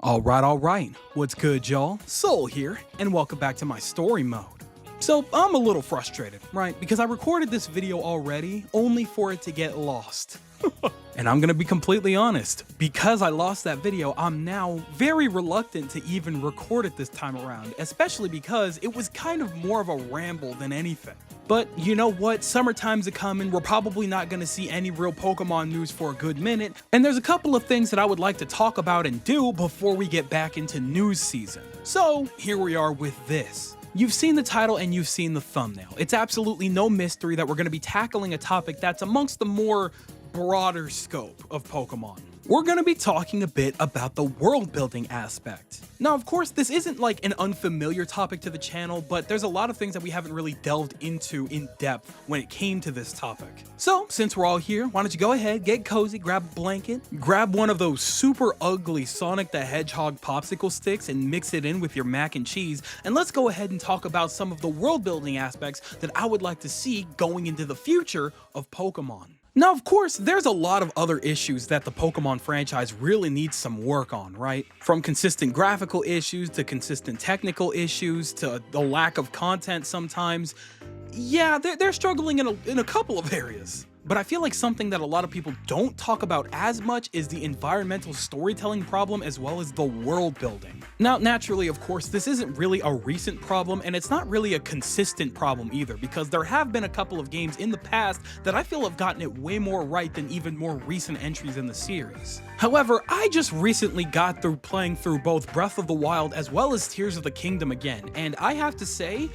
Alright. What's good, y'all? Soul here, and welcome back to my story mode. So, I'm a little frustrated, right? Because I recorded this video already, only for it to get lost. And I'm gonna be completely honest, because I lost that video, I'm now very reluctant to even record it this time around, especially because it was kind of more of a ramble than anything. But you know what, summertime's a-coming, we're probably not gonna see any real Pokemon news for a good minute, and there's a couple of things that I would like to talk about and do before we get back into news season. So, here we are with this. You've seen the title and you've seen the thumbnail. It's absolutely no mystery that we're gonna be tackling a topic that's amongst the more broader scope of Pokemon. We're gonna be talking a bit about the world building aspect. Now, of course, this isn't like an unfamiliar topic to the channel, but there's a lot of things that we haven't really delved into in depth when it came to this topic. So, since we're all here, why don't you go ahead, get cozy, grab a blanket, grab one of those super ugly Sonic the Hedgehog popsicle sticks and mix it in with your mac and cheese, and let's go ahead and talk about some of the world building aspects that I would like to see going into the future of Pokemon. Now, of course, there's a lot of other issues that the Pokemon franchise really needs some work on, right? From consistent graphical issues to consistent technical issues to the lack of content sometimes. Yeah, they're struggling in a couple of areas. But I feel like something that a lot of people don't talk about as much is the environmental storytelling problem as well as the world building. Now, naturally, of course, this isn't really a recent problem, and it's not really a consistent problem either, because there have been a couple of games in the past that I feel have gotten it way more right than even more recent entries in the series. However, I just recently got through playing through both Breath of the Wild as well as Tears of the Kingdom again, and I have to say,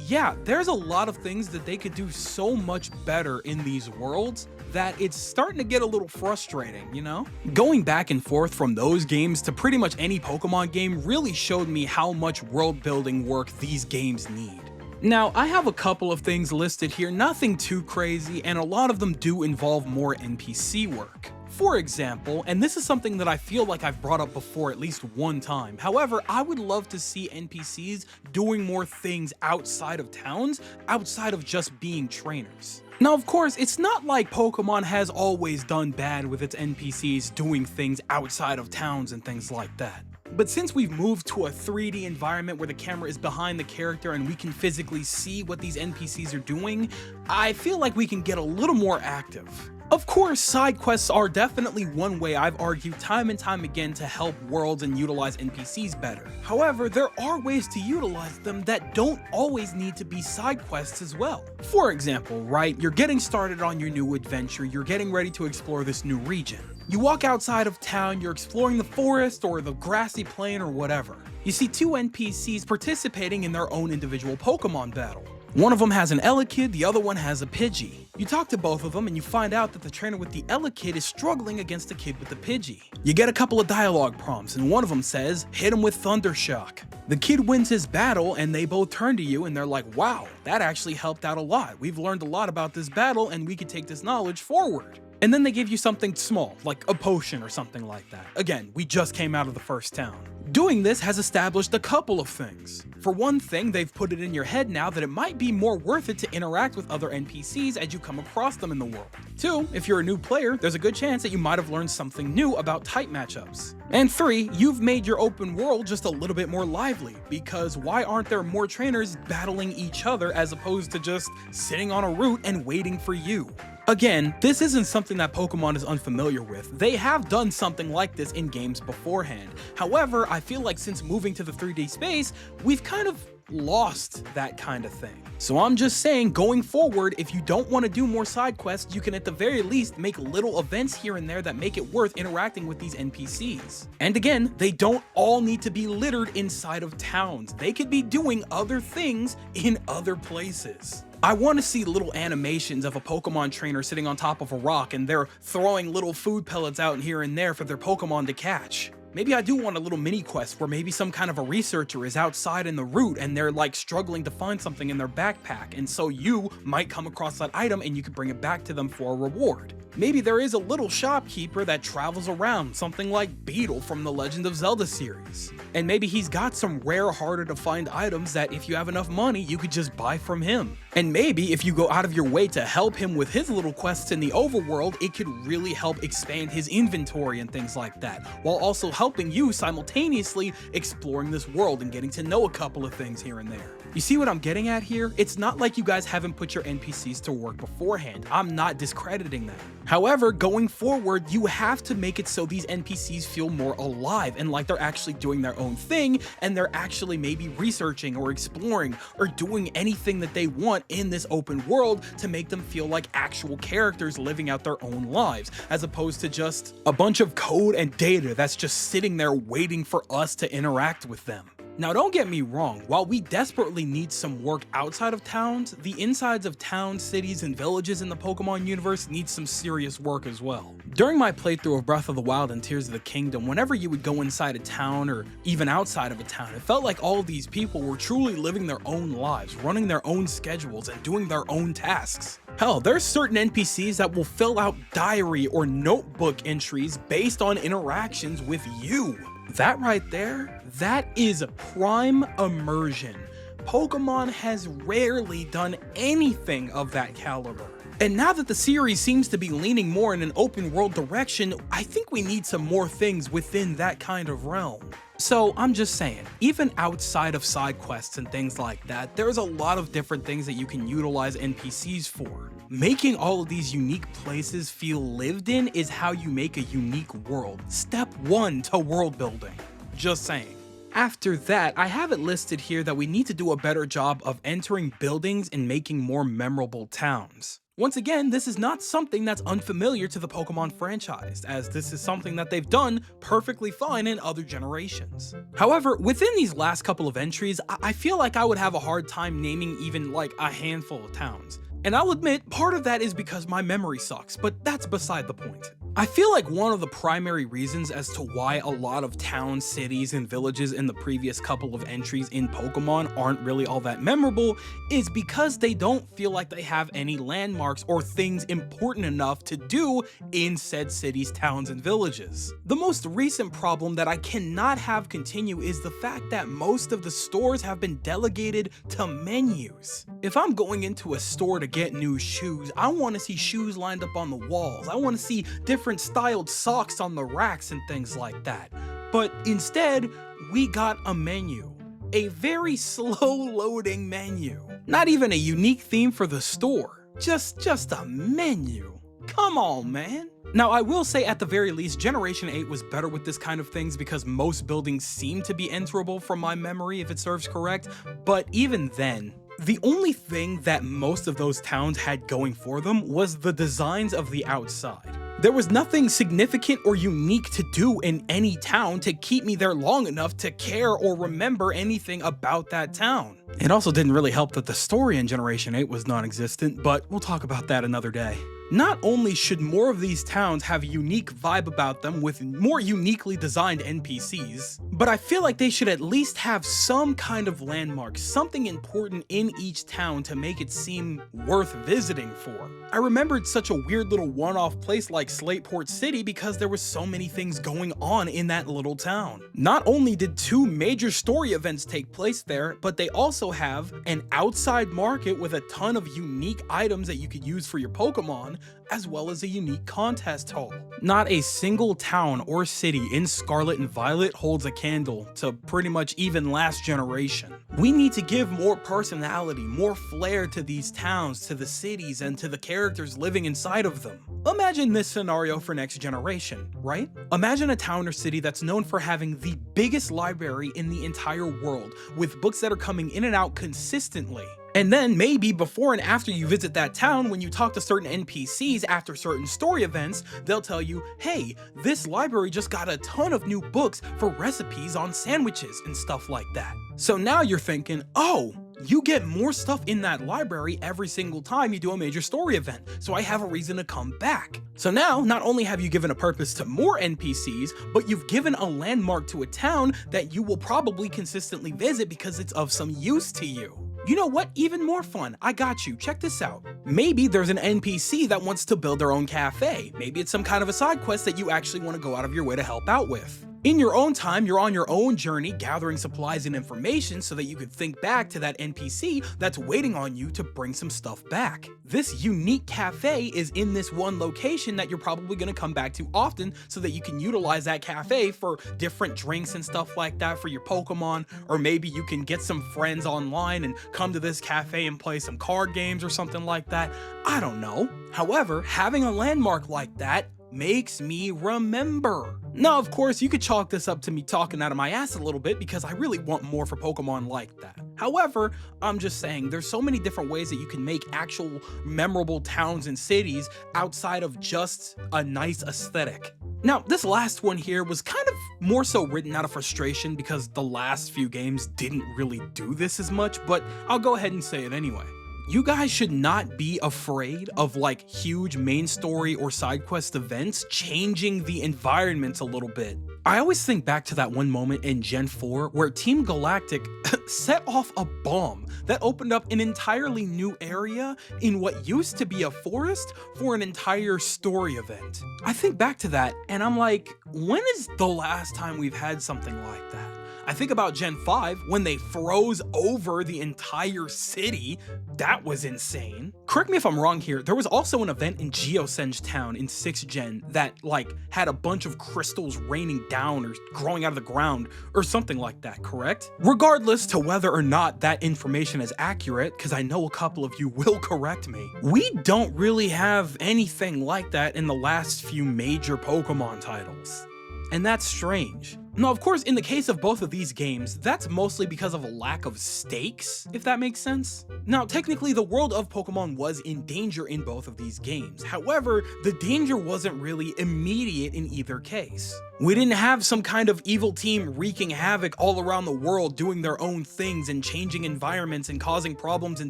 yeah, there's a lot of things that they could do so much better in these worlds that it's starting to get a little frustrating, you know? Going back and forth from those games to pretty much any Pokemon game really showed me how much world building work these games need. Now, I have a couple of things listed here, nothing too crazy, and a lot of them do involve more NPC work. For example, and this is something that I feel like I've brought up before at least one time, however, I would love to see NPCs doing more things outside of towns, outside of just being trainers. Now, of course, it's not like Pokemon has always done bad with its NPCs doing things outside of towns and things like that. But since we've moved to a 3D environment where the camera is behind the character and we can physically see what these NPCs are doing, I feel like we can get a little more active. Of course, side quests are definitely one way I've argued time and time again to help worlds and utilize NPCs better. However, there are ways to utilize them that don't always need to be side quests as well. For example, right, you're getting started on your new adventure, you're getting ready to explore this new region. You walk outside of town, you're exploring the forest or the grassy plain or whatever. You see two NPCs participating in their own individual Pokemon battle. One of them has an Elekid, the other one has a Pidgey. You talk to both of them and you find out that the trainer with the Elekid is struggling against the kid with the Pidgey. You get a couple of dialogue prompts and one of them says, hit him with Thunder Shock. The kid wins his battle and they both turn to you and they're like, wow, that actually helped out a lot. We've learned a lot about this battle and we could take this knowledge forward. And then they give you something small, like a potion or something like that. Again, we just came out of the first town. Doing this has established a couple of things. For one thing, they've put it in your head now that it might be more worth it to interact with other NPCs as you come across them in the world. Two, if you're a new player, there's a good chance that you might have learned something new about type matchups. And three, you've made your open world just a little bit more lively, because why aren't there more trainers battling each other as opposed to just sitting on a route and waiting for you? Again, this isn't something that Pokemon is unfamiliar with. They have done something like this in games beforehand. However, I feel like since moving to the 3D space, we've kind of lost that kind of thing. So I'm just saying, going forward, if you don't want to do more side quests, you can at the very least make little events here and there that make it worth interacting with these NPCs. And again, they don't all need to be littered inside of towns. They could be doing other things in other places. I want to see little animations of a Pokemon trainer sitting on top of a rock and they're throwing little food pellets out here and there for their Pokemon to catch. Maybe I do want a little mini quest where maybe some kind of a researcher is outside in the route and they're like struggling to find something in their backpack, and so you might come across that item and you can bring it back to them for a reward. Maybe there is a little shopkeeper that travels around, something like Beetle from the Legend of Zelda series. And maybe he's got some rare, harder to find items that if you have enough money, you could just buy from him. And maybe if you go out of your way to help him with his little quests in the overworld, it could really help expand his inventory and things like that, while also helping helping you simultaneously exploring this world and getting to know a couple of things here and there. You see what I'm getting at here? It's not like you guys haven't put your NPCs to work beforehand. I'm not discrediting that. However, going forward, you have to make it so these NPCs feel more alive and like they're actually doing their own thing, and they're actually maybe researching or exploring or doing anything that they want in this open world to make them feel like actual characters living out their own lives, as opposed to just a bunch of code and data that's just sitting there waiting for us to interact with them. Now, don't get me wrong, while we desperately need some work outside of towns, the insides of towns, cities, and villages in the Pokemon universe need some serious work as well. During my playthrough of Breath of the Wild and Tears of the Kingdom, whenever you would go inside a town or even outside of a town, it felt like all of these people were truly living their own lives, running their own schedules, and doing their own tasks. Hell, there's certain NPCs that will fill out diary or notebook entries based on interactions with you. That right there, that is prime immersion. Pokemon has rarely done anything of that caliber. And now that the series seems to be leaning more in an open world direction, I think we need some more things within that kind of realm. So I'm just saying, even outside of side quests and things like that, there's a lot of different things that you can utilize NPCs for. Making all of these unique places feel lived in is how you make a unique world. Step 1 to world building. Just saying. After that, I have it listed here that we need to do a better job of entering buildings and making more memorable towns. Once again, this is not something that's unfamiliar to the Pokemon franchise, as this is something that they've done perfectly fine in other generations. However, within these last couple of entries, I feel like I would have a hard time naming even like a handful of towns. And I'll admit, part of that is because my memory sucks, but that's beside the point. I feel like one of the primary reasons as to why a lot of towns, cities, and villages in the previous couple of entries in Pokemon aren't really all that memorable is because they don't feel like they have any landmarks or things important enough to do in said cities, towns, and villages. The most recent problem that I cannot have continue is the fact that most of the stores have been delegated to menus. If I'm going into a store to get new shoes, I want to see shoes lined up on the walls. I want to see different styled socks on the racks and things like that. But instead, we got a menu. A very slow loading menu. Not even a unique theme for the store. Just a menu. Come on, man. Now, I will say at the very least, Generation 8 was better with this kind of things because most buildings seem to be enterable from my memory if it serves correct, but even then, the only thing that most of those towns had going for them was the designs of the outside. There was nothing significant or unique to do in any town to keep me there long enough to care or remember anything about that town. It also didn't really help that the story in Generation 8 was non-existent, but we'll talk about that another day. Not only should more of these towns have a unique vibe about them with more uniquely designed NPCs, but I feel like they should at least have some kind of landmark, something important in each town to make it seem worth visiting for. I remembered such a weird little one-off place like Slateport City because there were so many things going on in that little town. Not only did 2 major story events take place there, but they also have an outside market with a ton of unique items that you could use for your Pokemon, as well as a unique contest hall. Not a single town or city in Scarlet and Violet holds a candle to pretty much even last generation. We need to give more personality, more flair to these towns, to the cities, and to the characters living inside of them. Imagine this scenario for next generation, right? Imagine a town or city that's known for having the biggest library in the entire world, with books that are coming in and out consistently. And then maybe before and after you visit that town, when you talk to certain NPCs after certain story events, they'll tell you, hey, this library just got a ton of new books for recipes on sandwiches and stuff like that. So now you're thinking, oh, you get more stuff in that library every single time you do a major story event, so I have a reason to come back. So now, not only have you given a purpose to more NPCs, but you've given a landmark to a town that you will probably consistently visit because it's of some use to you. You know what? Even more fun. I got you. Check this out. Maybe there's an NPC that wants to build their own cafe. Maybe it's some kind of a side quest that you actually want to go out of your way to help out with. In your own time, you're on your own journey gathering supplies and information so that you could think back to that NPC that's waiting on you to bring some stuff back. This unique cafe is in this one location that you're probably going to come back to often so that you can utilize that cafe for different drinks and stuff like that for your Pokemon, or maybe you can get some friends online and come to this cafe and play some card games or something like that. I don't know. However, having a landmark like that makes me remember. Now, of course, you could chalk this up to me talking out of my ass a little bit because I really want more for Pokemon like that. However, I'm just saying there's so many different ways that you can make actual memorable towns and cities outside of just a nice aesthetic. Now, this last one here was kind of more so written out of frustration because the last few games didn't really do this as much, but I'll go ahead and say it anyway. You guys should not be afraid of like huge main story or side quest events changing the environments a little bit. I always think back to that one moment in Gen 4 where Team Galactic set off a bomb that opened up an entirely new area in what used to be a forest for an entire story event. I think back to that and I'm like, when is the last time we've had something like that? I think about Gen 5 when they froze over the entire city. That was insane. Correct me if I'm wrong here, there was also an event in Geosenge Town in 6th Gen that like had a bunch of crystals raining down or growing out of the ground or something like that, correct? Regardless to whether or not that information is accurate, because I know a couple of you will correct me, we don't really have anything like that in the last few major Pokemon titles. And that's strange. Now, of course, in the case of both of these games, that's mostly because of a lack of stakes, if that makes sense. Now, technically, the world of Pokemon was in danger in both of these games. However, the danger wasn't really immediate in either case. We didn't have some kind of evil team wreaking havoc all around the world, doing their own things and changing environments and causing problems in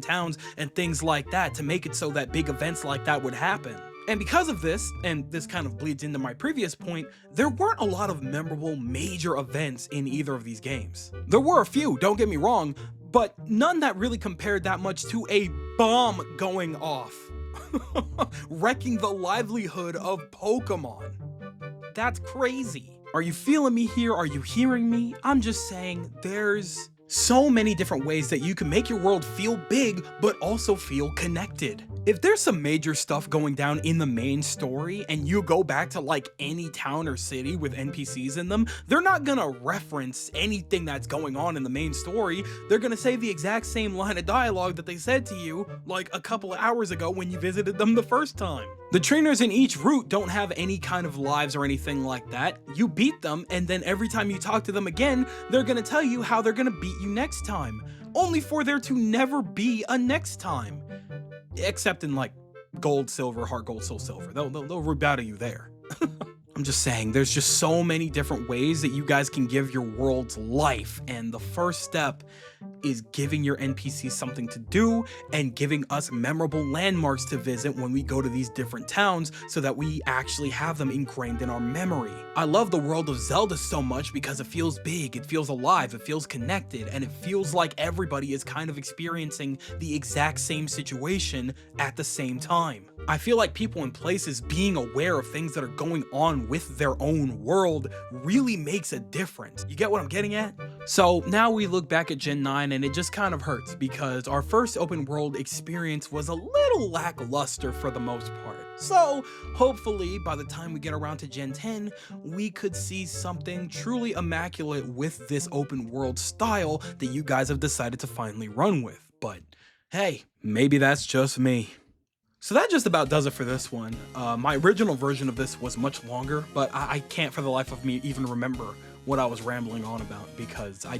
towns and things like that to make it so that big events like that would happen. And because of this, and this kind of bleeds into my previous point, there weren't a lot of memorable major events in either of these games. There were a few, don't get me wrong, but none that really compared that much to a bomb going off, wrecking the livelihood of Pokemon. That's crazy. Are you feeling me here? Are you hearing me? I'm just saying there's so many different ways that you can make your world feel big, but also feel connected. If there's some major stuff going down in the main story and you go back to like any town or city with NPCs in them, they're not gonna reference anything that's going on in the main story. They're gonna say the exact same line of dialogue that they said to you like a couple of hours ago when you visited them the first time. The trainers in each route don't have any kind of lives or anything like that. You beat them, and then every time you talk to them again, they're gonna tell you how they're gonna beat you next time, only for there to never be a next time. Except in like gold, silver, heart gold, soul silver. They'll rebattle you there. I'm just saying, there's just so many different ways that you guys can give your worlds life, and the first step is giving your NPCs something to do and giving us memorable landmarks to visit when we go to these different towns so that we actually have them ingrained in our memory. I love the world of Zelda so much because it feels big, it feels alive, it feels connected, and it feels like everybody is kind of experiencing the exact same situation at the same time. I feel like people in places being aware of things that are going on with their own world really makes a difference. You get what I'm getting at? So now we look back at Gen 9 and it just kind of hurts because our first open world experience was a little lackluster for the most part. So hopefully by the time we get around to Gen 10, we could see something truly immaculate with this open world style that you guys have decided to finally run with. But hey, maybe that's just me. So that just about does it for this one. My original version of this was much longer, but I can't for the life of me even remember what I was rambling on about because I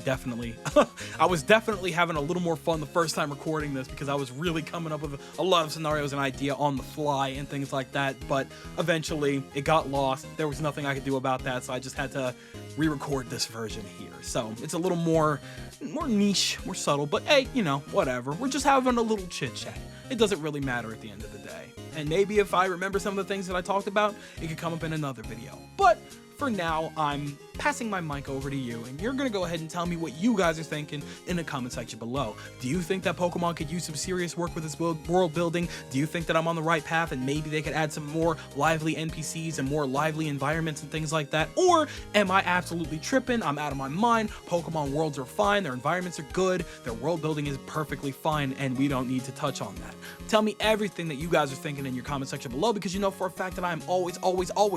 was definitely having a little more fun the first time recording this because I was really coming up with a lot of scenarios and idea on the fly and things like that, but eventually it got lost. There was nothing I could do about that, so I just had to re-record this version here. So it's a little more niche, more subtle, but hey, you know, whatever. We're just having a little chit chat. It doesn't really matter at the end of the day. And maybe if I remember some of the things that I talked about, it could come up in another video. But for now, I'm passing my mic over to you, and you're gonna go ahead and tell me what you guys are thinking in the comment section below. Do you think that Pokemon could use some serious work with this world building? Do you think that I'm on the right path and maybe they could add some more lively NPCs and more lively environments and things like that? Or am I absolutely tripping? I'm out of my mind. Pokemon worlds are fine, their environments are good, their world building is perfectly fine, and we don't need to touch on that. Tell me everything that you guys are thinking in your comment section below, because you know for a fact that I'm always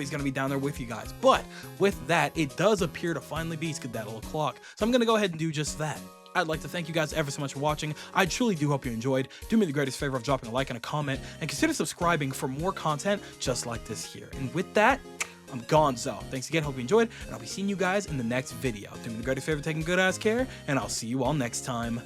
gonna be down there with you guys. But with that, it does appear to finally be Skedaddle o'clock, so I'm gonna go ahead and do just that. I'd like to thank you guys ever so much for watching. I truly do hope you enjoyed. Do me the greatest favor of dropping a like and a comment, and consider subscribing for more content just like this here. And with that, I'm gonzo. Thanks again, hope you enjoyed, and I'll be seeing you guys in the next video. Do me the greatest favor, taking good ass care, and I'll see you all next time.